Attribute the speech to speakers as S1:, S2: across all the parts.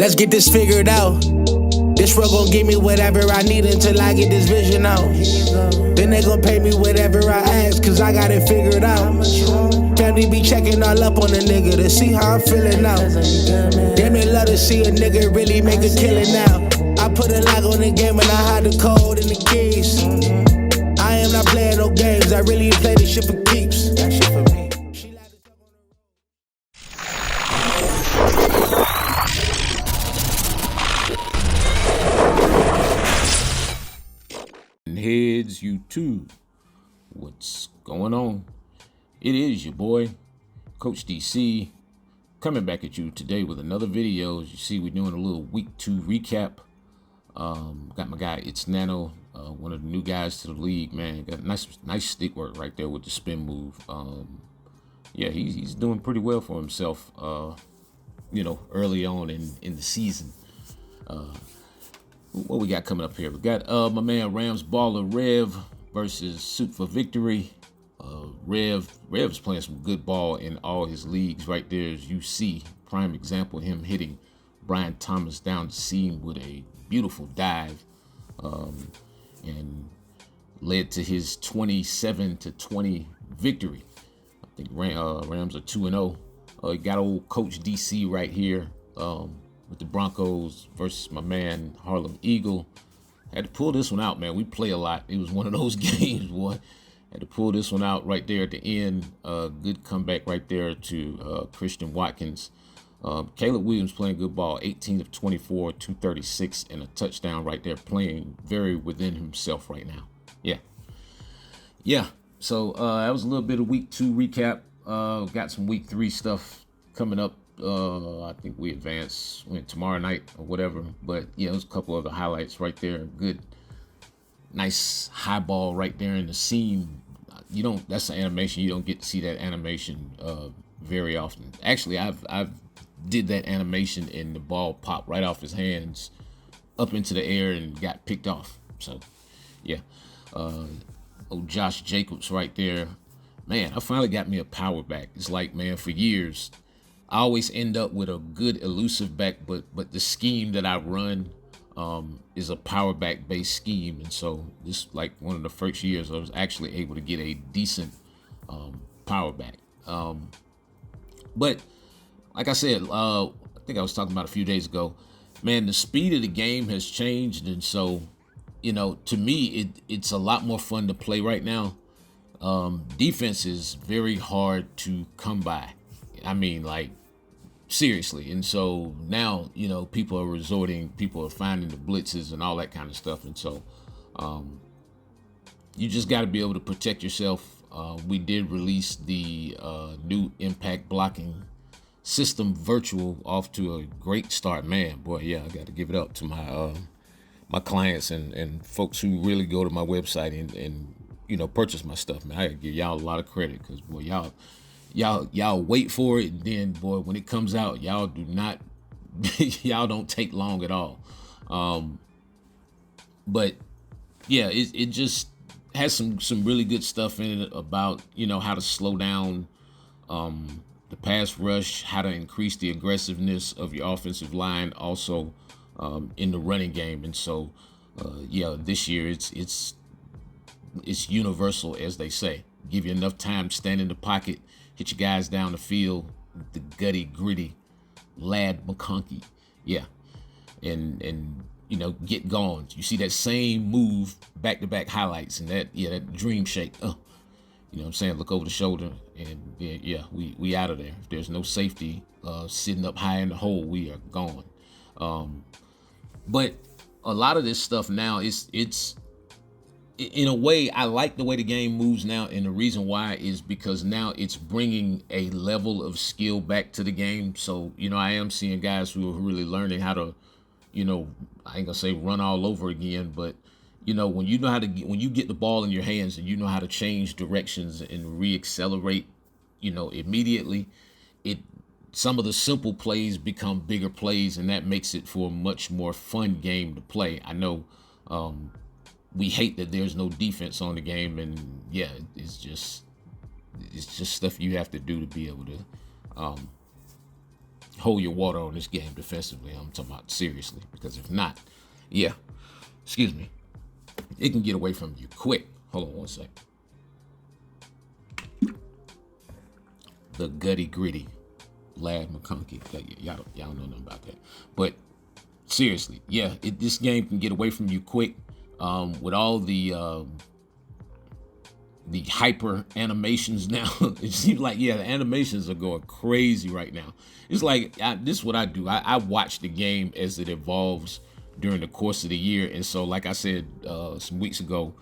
S1: Let's get this figured out. This world gon' give me whatever I need until I get this vision out. Then they gon' pay me whatever I ask, cause I got it figured out. Family be checking all up on a nigga to see how I'm feeling now. Damn, they love to see a nigga really make a killing now. I put a lock on the game and I hide the code and the keys. I am not playing no games, I really play this shit for keeps. That shit for me.
S2: Heads YouTube, what's going on? It is your boy Coach DC coming back at you today with another video. As you see, we're doing a little week 2 recap. Got my guy It's Nano, one of the new guys to the league. Man, got nice stick work right there with the spin move. Yeah, he's doing pretty well for himself, early on in the season. What we got coming up here? We got my man Rams baller Rev versus Suit for Victory. Rev's playing some good ball in all his leagues right there, as you see. Prime example, him hitting Brian Thomas down the seam with a beautiful dive, and led to his 27-20 victory. I think Rams are 2-0. You got old Coach DC right here. With the Broncos versus my man Harlem Eagle. Had to pull this one out, man. We play a lot. It was one of those games, boy. Had to pull this one out right there at the end. Good comeback right there to Christian Watkins. Caleb Williams playing good ball, 18 of 24, 236, and a touchdown right there, playing very within himself right now. Yeah. So that was a little bit of week 2 recap. Got some week 3 stuff coming up. I think we went tomorrow night or whatever, but yeah, there's a couple of the highlights right there. Good, nice high ball right there in the seam. That's the animation. You don't get to see that animation very often. Actually, I've did that animation and the ball popped right off his hands up into the air and got picked off. So yeah, old Josh Jacobs right there. Man, I finally got me a power back. It's like, man, for years I always end up with a good elusive back, but the scheme that I run is a power back based scheme, and so this like one of the first years I was actually able to get a decent power back. But like I said, I think I was talking about a few days ago, man, the speed of the game has changed, and so to me it's a lot more fun to play right now. Defense is very hard to come by. I mean, like, seriously. And so now, people are finding the blitzes and all that kind of stuff. And so you just got to be able to protect yourself. We did release the new impact blocking system virtual, off to a great start. Man, boy, yeah, I got to give it up to my clients and folks who really go to my website and purchase my stuff. Man, I got to give y'all a lot of credit, because, boy, y'all wait for it, and then, boy, when it comes out, y'all don't take long at all. But yeah, it just has some really good stuff in it about how to slow down the pass rush, how to increase the aggressiveness of your offensive line, also in the running game. And so this year it's universal, as they say. Give you enough time, stand in the pocket, hit your guys down the field, the gritty Lad McConkey. Yeah. And get going. You see that same move, back-to-back highlights, and that dream shake. You know what I'm saying? Look over the shoulder, and we out of there. If there's no safety sitting up high in the hole, we are gone. But a lot of this stuff now, it's in a way, I like the way the game moves now, and the reason why is because now it's bringing a level of skill back to the game. So, I am seeing guys who are really learning how to, I ain't gonna say run all over again, but, when you get the ball in your hands and you know how to change directions and re-accelerate, immediately, some of the simple plays become bigger plays, and that makes it for a much more fun game to play. I know, we hate that there's no defense on the game, and yeah, it's just stuff you have to do to be able to hold your water on this game defensively. I'm talking about seriously, because if not, yeah, excuse me, it can get away from you quick. Hold on one sec. The gutty gritty Lad McConkey. Y'all don't know nothing about that. But seriously, yeah, this game can get away from you quick. With all the hyper animations now, it seems like, yeah, the animations are going crazy right now. It's like, this is what I do. I watch the game as it evolves during the course of the year. And so, like I said some weeks ago,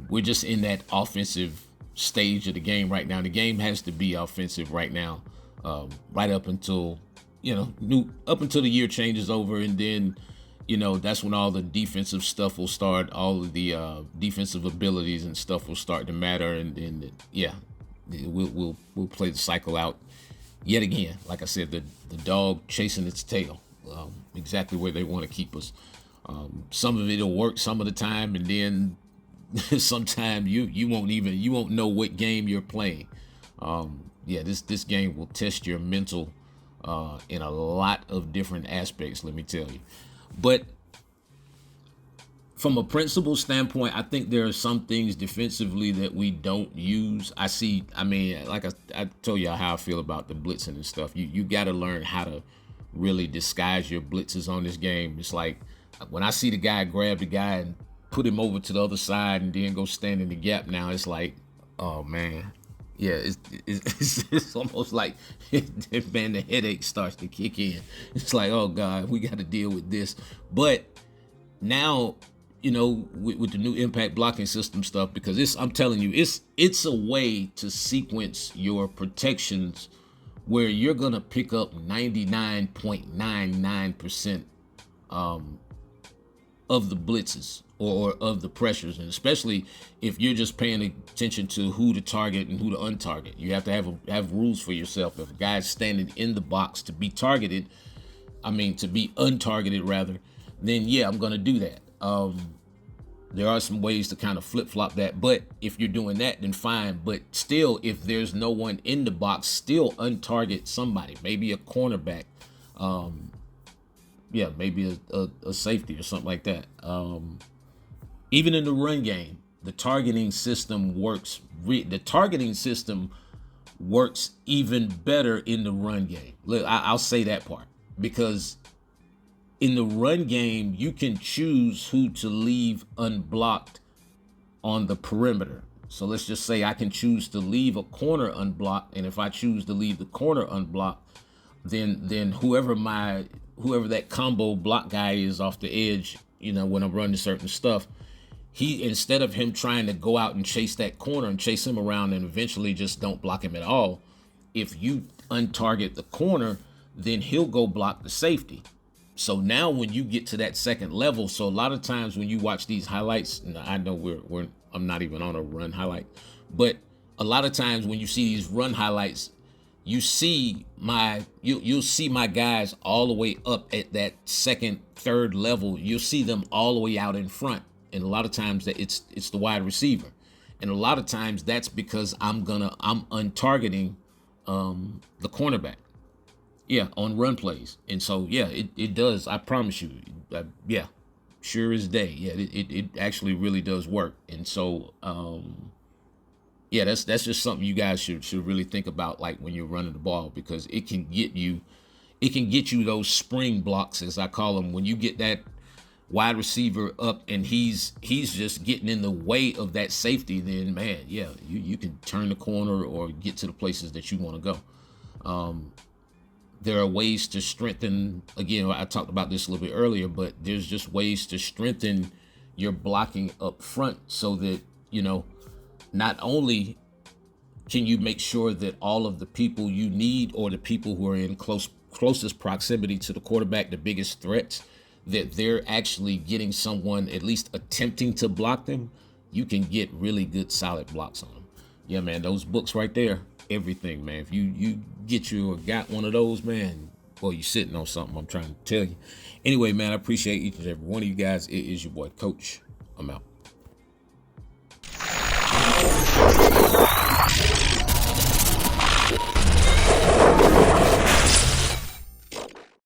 S2: we're just in that offensive stage of the game right now. The game has to be offensive right now, right up until, up until the year changes over, and then, that's when all the defensive stuff will start. All of the defensive abilities and stuff will start to matter, and yeah, we'll play the cycle out yet again. Like I said, the dog chasing its tail, exactly where they want to keep us. Some of it'll work some of the time, and then sometime you won't know what game you're playing. Yeah, this game will test your mental in a lot of different aspects, let me tell you. But from a principle standpoint, I think there are some things defensively that we don't use. Like I told you how I feel about the blitzing and stuff. You got to learn how to really disguise your blitzes on this game. It's like when I see the guy grab the guy and put him over to the other side and then go stand in the gap now, it's like, oh man. Yeah, it's almost like, man, the headache starts to kick in. It's like, oh God, we got to deal with this. But now, with the new impact blocking system stuff, because I'm telling you, it's a way to sequence your protections where you're gonna pick up 99.99% of the blitzes or of the pressures, and especially if you're just paying attention to who to target and who to untarget. You have to have rules for yourself. If a guy's standing in the box to be targeted, to be untargeted rather, then yeah, I'm gonna do that. There are some ways to kind of flip-flop that, but if you're doing that, then fine. But still, if there's no one in the box, still untarget somebody, maybe a cornerback, maybe a safety or something like that. Even in the run game, the targeting system works. The targeting system works even better in the run game. Look, I'll say that part, because in the run game, you can choose who to leave unblocked on the perimeter. So let's just say I can choose to leave a corner unblocked, and if I choose to leave the corner unblocked, then whoever that combo block guy is off the edge, when I'm running certain stuff, instead of him trying to go out and chase that corner and chase him around and eventually just don't block him at all, if you untarget the corner, then he'll go block the safety. So now when you get to that second level, so a lot of times when you watch these highlights, and I know I'm not even on a run highlight, but a lot of times when you see these run highlights, you'll see my guys all the way up at that second, third level. You'll see them all the way out in front. And a lot of times that it's the wide receiver. And a lot of times that's because I'm untargeting the cornerback. Yeah, on run plays. And so, yeah, it does. I promise you. Yeah, sure as day. Yeah, it actually really does work. And so, yeah, that's just something you guys should really think about, like when you're running the ball, because it can get you those spring blocks, as I call them, when you get that wide receiver up and he's just getting in the way of that safety. Then man, yeah, you can turn the corner or get to the places that you want to go. There are ways to strengthen, again, I talked about this a little bit earlier, but there's just ways to strengthen your blocking up front so that, not only can you make sure that all of the people you need, or the people who are in closest proximity to the quarterback, the biggest threats, that they're actually getting someone at least attempting to block them, you can get really good solid blocks on them. Yeah, man, those books right there, everything, man. If you get you or got one of those, man, well, you're sitting on something, I'm trying to tell you. Anyway, man, I appreciate each and every one of you guys. It is your boy, Coach. I'm out.